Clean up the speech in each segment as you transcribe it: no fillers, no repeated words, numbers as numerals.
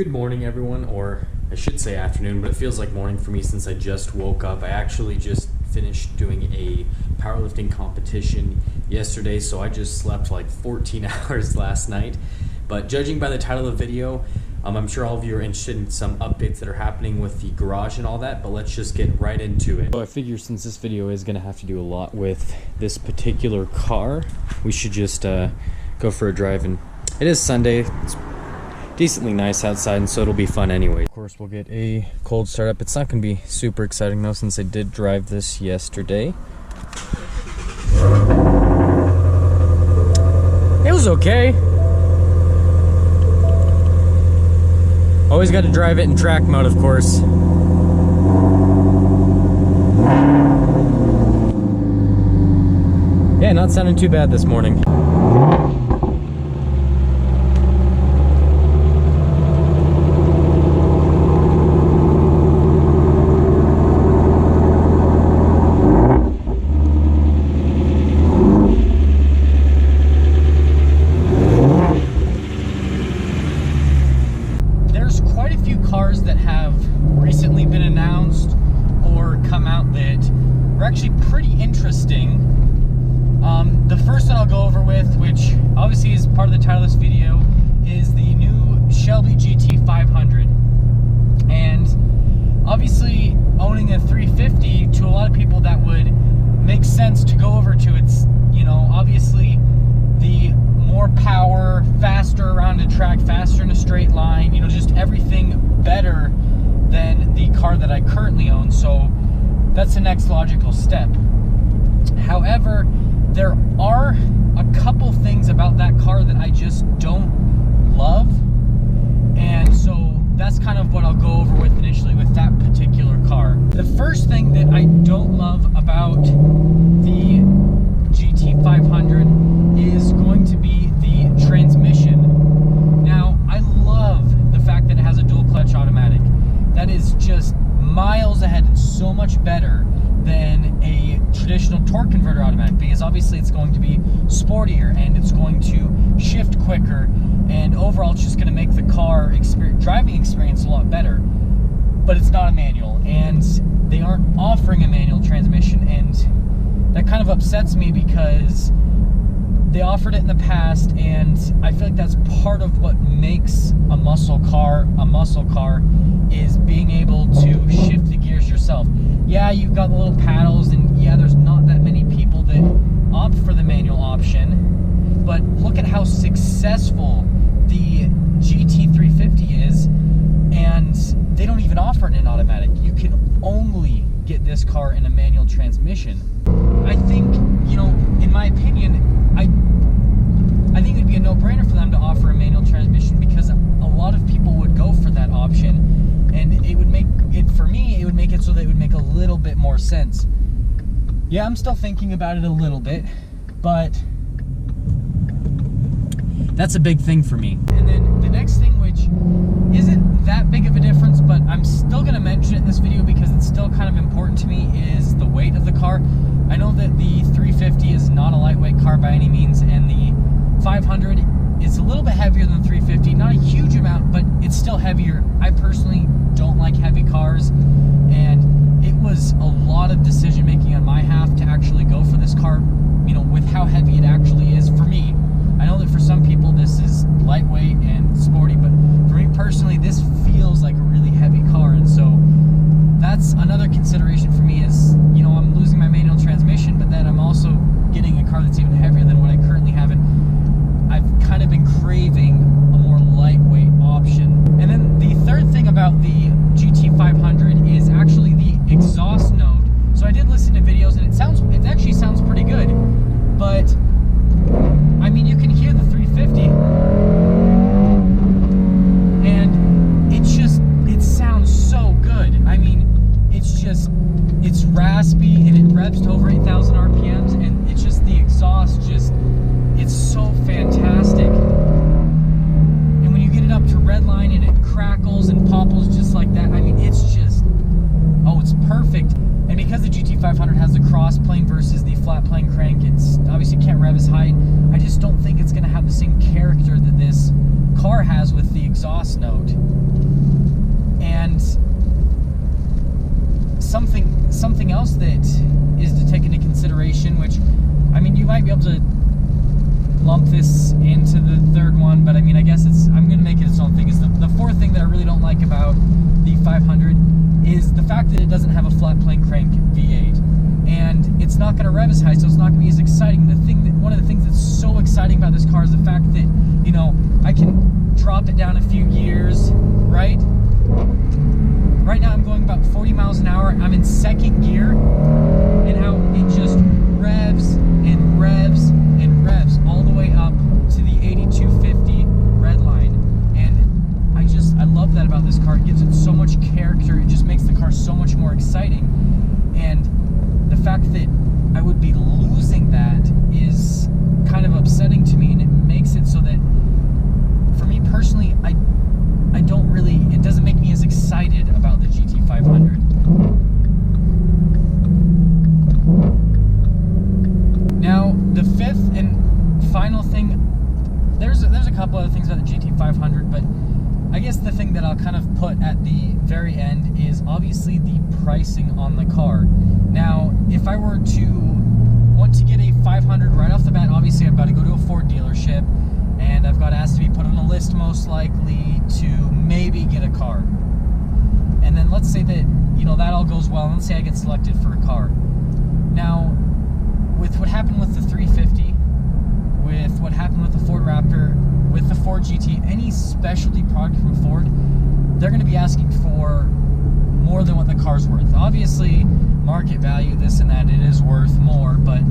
Good morning, everyone, or I should say afternoon, but it feels like morning for me since I just woke up. I actually just finished doing a powerlifting competition yesterday, so I just slept like 14 hours last night. But judging by the title of the video, I'm sure all of you are interested in some updates that are happening with the garage and all that, but let's just get right into it. So I figure since this video is going to have to do a lot with this particular car, we should just go for a drive. And it is Sunday. It's decently nice outside, and so it'll be fun anyway. Of course, we'll get a cold startup. It's not going to be super exciting though, since I did drive this yesterday. It was okay. Always got to drive it in track mode, of course. Yeah, not sounding too bad this morning. Cars that have recently been announced or come out that are actually pretty interesting. The first one I'll go over with, which obviously is part of the title of this video, is the new Shelby GT500. And obviously owning a 350, to a lot of people that would make sense to go over to. It's, you know, obviously the more power, faster around a track, faster in a straight line, you know, just everything better than the car that I currently own. So that's the next logical step. However, there are a couple things about that car that I just don't love, and so that's kind of what I'll go over with initially with that particular car. The first thing that I don't love about the GT500 is going to be the transmission. Now, I love the fact that it has a dual clutch automatic. That is just miles ahead and so much better than a traditional torque converter automatic, because obviously it's going to be sportier and it's going to shift quicker, and overall it's just going to make the car driving experience a lot better. But it's not a manual, and they aren't offering a manual transmission, and that kind of upsets me because they offered it in the past, and I feel like that's part of what makes a muscle car is being able to shift the gears yourself. Yeah, you've got the little paddles, and yeah, there's not that many people that opt for the manual option, but look at how successful the GT350 is, and they don't even offer it in automatic. You can only get this car in a manual transmission. I think, you know, in my opinion, I think it'd be a no-brainer for them to offer a manual transmission, because a lot of people would go for that option, and it would make it, for me, it would make it so that it would make a little bit more sense. Yeah, I'm still thinking about it a little bit, but that's a big thing for me. And then the next thing, which isn't that big of a difference, but I'm still going to mention it in this video because it's still kind of important to me, is the weight of the car. I know that the 350 is not a lightweight car by any means, and the 500 is a little bit heavier than the 350. Not a huge amount, but it's still heavier. I personally don't like heavy cars, and it was a lot of decision making on my half to actually go for this car, you know, with how heavy it actually is for me. I know that for some people this is lightweight and sporty, but for me personally, this feels like a really heavy car, and so that's another consideration for me is, you know, I'm losing my manual transmission, but then I'm also getting a car that's even heavier than what I currently have, and I've kind of been craving a more lightweight option. And then the third thing about the GT500 is actually the exhaust note. So I did listen to videos, and it actually sounds pretty good, but I mean, you can hear the 350, and it sounds so good. I mean, it's raspy, and it revs to over 8,000 RPMs, and it's just, the exhaust it's so car has with the exhaust note. And something else that is to take into consideration, which, I mean, you might be able to lump this into the third one, but I mean, I guess I'm going to make it its own thing, is the fourth thing that I really don't like about the 500 is the fact that it doesn't have a flat plane crank V8. And it's not going to rev as high, so it's not going to be as exciting. One of the things that's so exciting about this car is the fact that, you know, I can drop it down a few gears, right? Right now I'm going about 40 miles an hour. I'm in second gear, and how it just revs and revs and revs all the way up to the 8250 red line. And I love that about this car. It gives it so much character. It just makes the car so much more exciting. And the fact that I would be losing that is kind of upsetting to me, and it makes it so that, for me personally, I don't really, it doesn't make me as excited about the GT500. Now, the fifth and final thing, there's a couple other things about the GT500, but I guess the thing that I'll kind of put at the very end is obviously the pricing on the car. Now, if I were to want to get a 500 right off the bat, obviously I've got to go to a Ford dealership, and I've got to ask to be put on a list most likely to maybe get a car. And then let's say that, you know, that all goes well, and let's say I get selected for a car. Now, with what happened with the 350, with what happened with the Ford Raptor, with the Ford GT, any specialty product from Ford, they're going to be asking for more than what the car's worth. Obviously, market value, this and that, it is worth more, but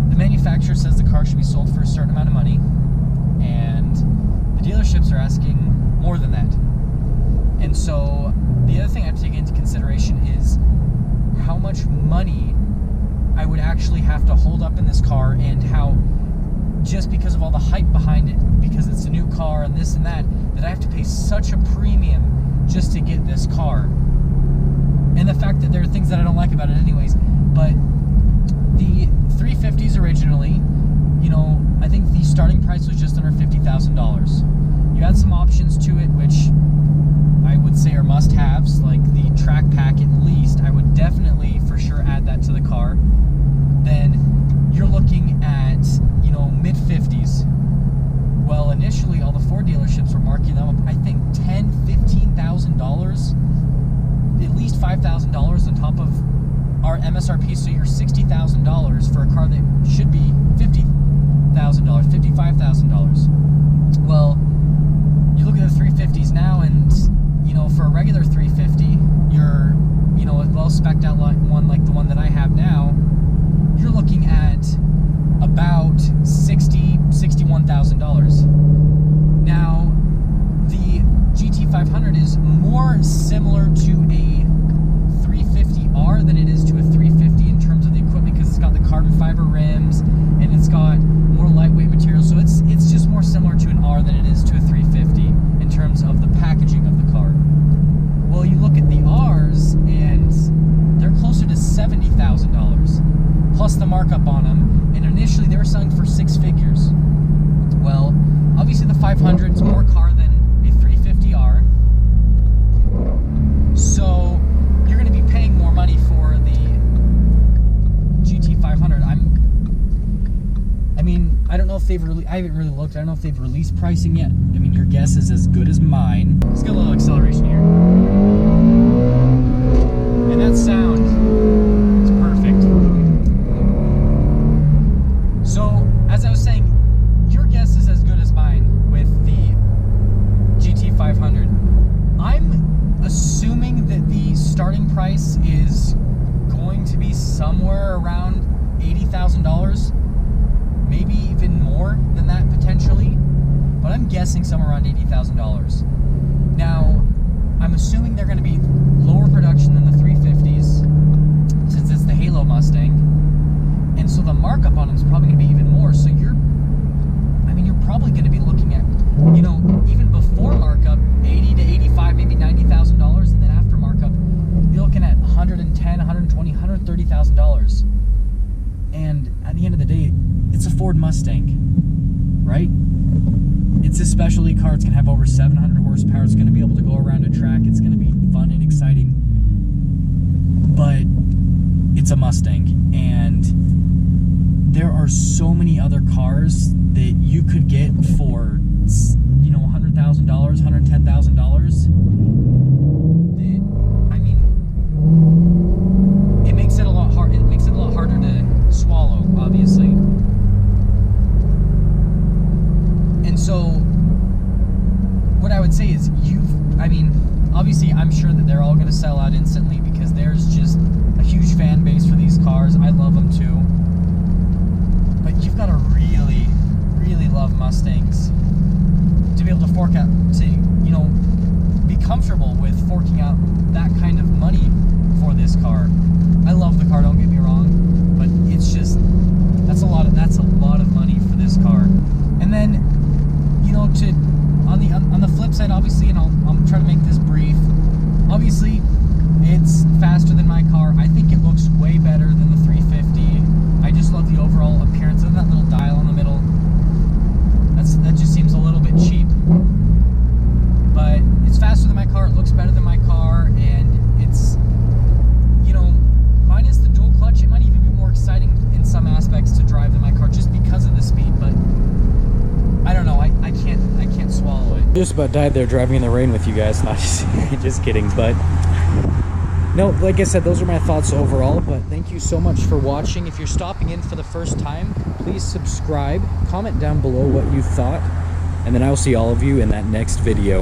the manufacturer says the car should be sold for a certain amount of money, and the dealerships are asking more than that. And so the other thing I have to take into consideration is how much money I would actually have to hold up in this car, and how, just because of all the hype behind it, because it's a new car and this and that I have to pay such a premium just to get this car. And the fact that there are things that I don't like about it anyways. But the 350s originally, you know, I think the starting price was just under $50,000. You had some options to it, which I would say are must-haves, like the track pack at least. I would definitely for sure add that to the car. Then you're looking at, you know, mid-50s. Well, initially all the Ford dealerships were marking them up, I think $10,000, $15,000, at least $5,000 on top of our MSRP, so you're $60,000 for a car that should be $50,000, $55,000. Well, you look at the 350s now, and, you know, for a regular 350, you're, you know, a well-spec'd out one like the one that I have now, you're looking at about $61,000. Now, the GT500 is more similar to a 350R than it is to a 350 in terms of the equipment, because it's got the carbon fiber rims and it's got more lightweight material, so it's just more similar to an R than it is to a 350 in terms of the packaging of the car. Well, you look at the Rs and they're closer to $70,000 plus the markup on them, and initially they were selling for 6 figures. Well, obviously the 500 is more car than a 350R, so you're going to be paying more money for the GT500. I mean, I don't know if they've I haven't really looked. I don't know if they've released pricing yet. I mean, your guess is as good as mine. Let's get a little acceleration here. And that sound is perfect. So, as I was saying, your guess is as good as mine with the GT500. I'm assuming that the starting price is going to be somewhere around $80,000, maybe even more than that potentially, but I'm guessing somewhere around $80,000. Now, I'm assuming they're going to be lower production than the 350s, since it's the Halo Mustang, and so the markup on them is probably going to be even more. So you're probably going to be looking at, you know, even before markup, $80,000 to $85,000, maybe $90,000, and then after markup, you're looking at $110,000, $120,000, $130,000. And at the end of the day, it's a Ford Mustang, right? It's a specialty car. It's going to have over 700 horsepower. It's going to be able to go around a track. It's going to be fun and exciting. But it's a Mustang. And there are so many other cars that you could get for, you know, $100,000, $110,000. I mean, it makes it a lot hard. It makes it a lot harder to swallow, obviously. And so, what I would say is, I mean, obviously, I'm sure that they're all going to sell out instantly because there's just a huge fan base for these cars. I love them too. But you've got to really, really love Mustangs to be able to fork out, to, you know, be comfortable with forking out that kind of money for this car. I love the car, don't get me wrong, but it's just, that's a lot of money for this car. And then, you know, on the flip side, obviously, and I'm trying to make this brief, obviously it's faster than my car. I think it looks way better than the 350. I just love the overall appearance of that little dial in the middle. That just seems a little bit cheap. But it's faster than my car, it looks better than my car, and it's, you know, minus the dual clutch, it might even be more exciting in some aspects to drive than my car just because of the speed. But I don't know, I can't swallow it. Just about died there driving in the rain with you guys, not just kidding. But no, like I said, those are my thoughts overall. But thank you so much for watching. If you're stopping in for the first time, please subscribe, comment down below what you thought, and then I will see all of you in that next video.